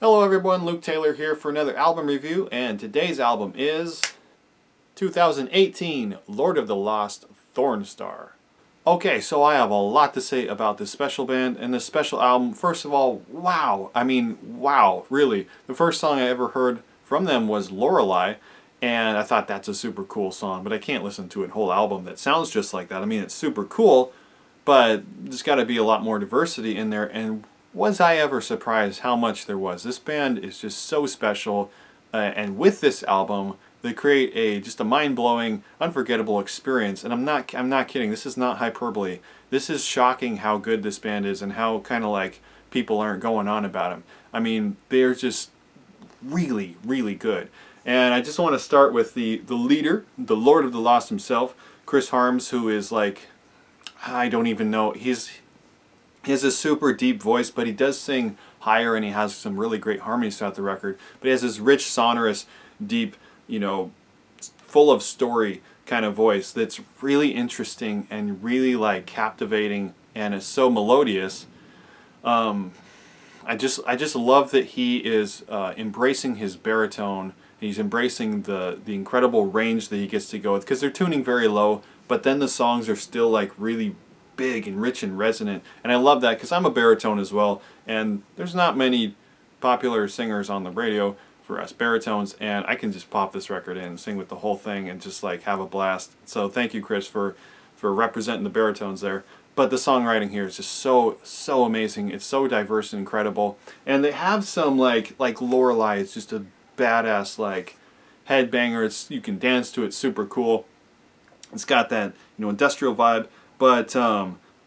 Hello everyone, Luke Taylor here for another album review, and today's album is 2018 Lord of the Lost Thornstar. Okay, so I have a lot to say about this special band and this special album. First of all, wow, wow, really. The first song I ever heard from them was Loreley, and I thought that's a super cool song, but I can't listen to a whole album that sounds just like that. I mean, it's super cool, but there's got to be a lot more diversity in there, and was I ever surprised how much there was. This band is just so special, and with this album they create just a mind-blowing, unforgettable experience. And I'm not kidding, this is not hyperbole. This is shocking how good this band is and how kind of like people aren't going on about them. I mean, they're just really, really good. And I just want to start with the leader, the Lord of the Lost himself, Chris Harms, who is like, I don't even know, he has a super deep voice, but he does sing higher, and he has some really great harmonies throughout the record. But he has this rich, sonorous, deep, full of story kind of voice that's really interesting and really like captivating, and is so melodious. I just love that he is embracing his baritone. He's embracing the incredible range that he gets to go with, because they're tuning very low, but then the songs are still like really big and rich and resonant. And I love that, because I'm a baritone as well, and there's not many popular singers on the radio for us baritones, and I can just pop this record in and sing with the whole thing and just like have a blast. So thank you, Chris, for representing the baritones there. But the songwriting here is just so amazing. It's so diverse and incredible. And they have some like Loreley, it's just a badass like headbanger. You can dance to it, super cool. It's got that industrial vibe. But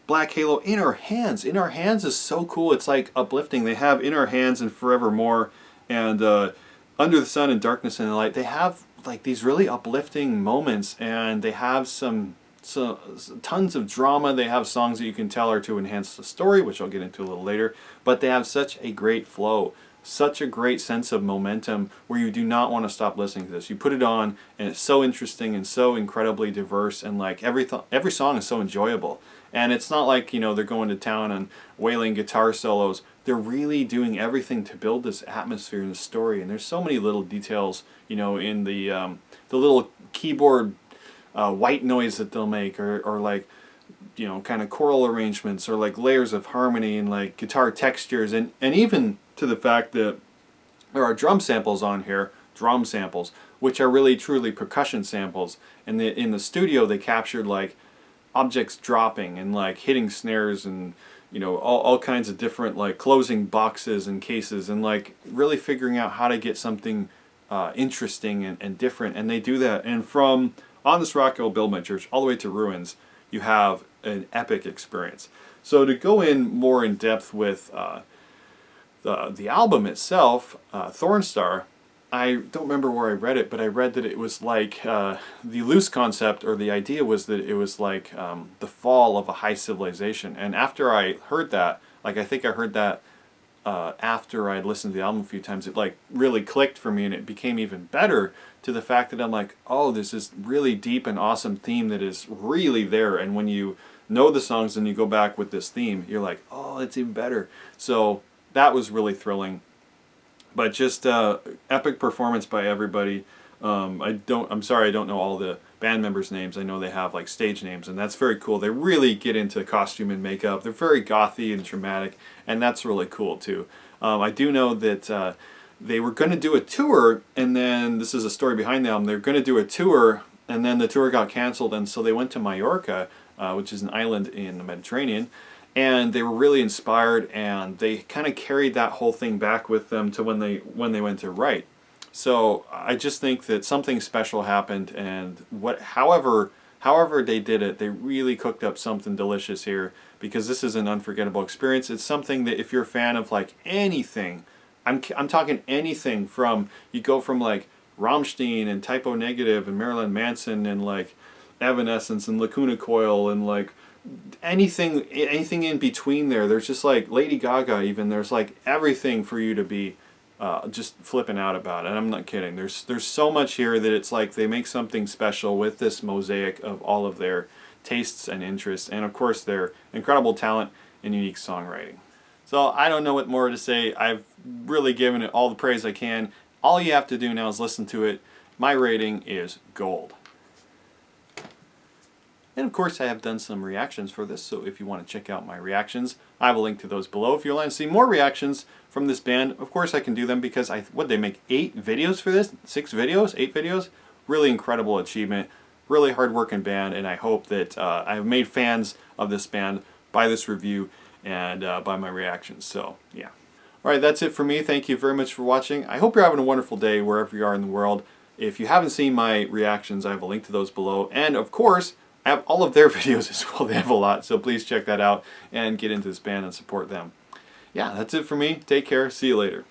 Black Halo, In Our Hands. In Our Hands is so cool. It's like uplifting. They have In Our Hands and Forevermore and Under the Sun and Darkness and the Light. They have like these really uplifting moments, and they have some tons of drama. They have songs that you can tell are to enhance the story, which I'll get into a little later. But they have such a great flow, such a great sense of momentum, where you do not want to stop listening to this. You put it on and it's so interesting and so incredibly diverse, and like every song is so enjoyable. And it's not like they're going to town and wailing guitar solos. They're really doing everything to build this atmosphere and the story. And there's so many little details in the little keyboard white noise that they'll make, or like kind of choral arrangements, or like layers of harmony and like guitar textures, and even to the fact that there are drum samples on here, which are really truly percussion samples. And in the studio they captured like objects dropping and like hitting snares, and all kinds of different like closing boxes and cases, and like really figuring out how to get something interesting and different. And they do that. And from On This Rock I'll Build My Church all the way to Ruins, you have an epic experience. So to go in more in depth with the album itself, Thornstar, I don't remember where I read it, but I read that it was like the loose concept, or the idea was that it was like the fall of a high civilization. And after I heard that, like I think I heard that after I'd listened to the album a few times, it like really clicked for me, and it became even better to the fact that I'm like, oh, there's this really deep and awesome theme that is really there. And when you know the songs and you go back with this theme, you're like, oh, it's even better. So that was really thrilling. But just epic performance by everybody. I'm sorry I don't know all the band members' names. I know they have like stage names, and that's very cool. They really get into costume and makeup. They're very gothy and dramatic, and that's really cool too. I do know that they were going to do a tour, and then this is a story behind them. They're going to do a tour, and then the tour got canceled, and so they went to Mallorca, which is an island in the Mediterranean. And they were really inspired, and they kind of carried that whole thing back with them to when they went to write. So I just think that something special happened, and however they did it, they really cooked up something delicious here, because this is an unforgettable experience. It's something that if you're a fan of like anything, I'm talking anything from, you go from like Rammstein and Typo Negative and Marilyn Manson and like Evanescence and Lacuna Coil and like anything in between there. There's just like Lady Gaga even. There's like everything for you to be just flipping out about. And I'm not kidding. There's so much here that it's like they make something special with this mosaic of all of their tastes and interests, and of course their incredible talent and unique songwriting. So I don't know what more to say. I've really giving it all the praise I can. All you have to do now is listen to it. My rating is gold. And of course I have done some reactions for this, so if you want to check out my reactions, I have a link to those below. If you want to see more reactions from this band, of course I can do them, because what they make 8 videos for this? 6 videos? 8 videos? Really incredible achievement. Really hard-working band, and I hope that I have made fans of this band by this review and by my reactions. So yeah. Alright, that's it for me. Thank you very much for watching. I hope you're having a wonderful day wherever you are in the world. If you haven't seen my reactions, I have a link to those below. And of course, I have all of their videos as well. They have a lot, so please check that out and get into this band and support them. Yeah, that's it for me. Take care. See you later.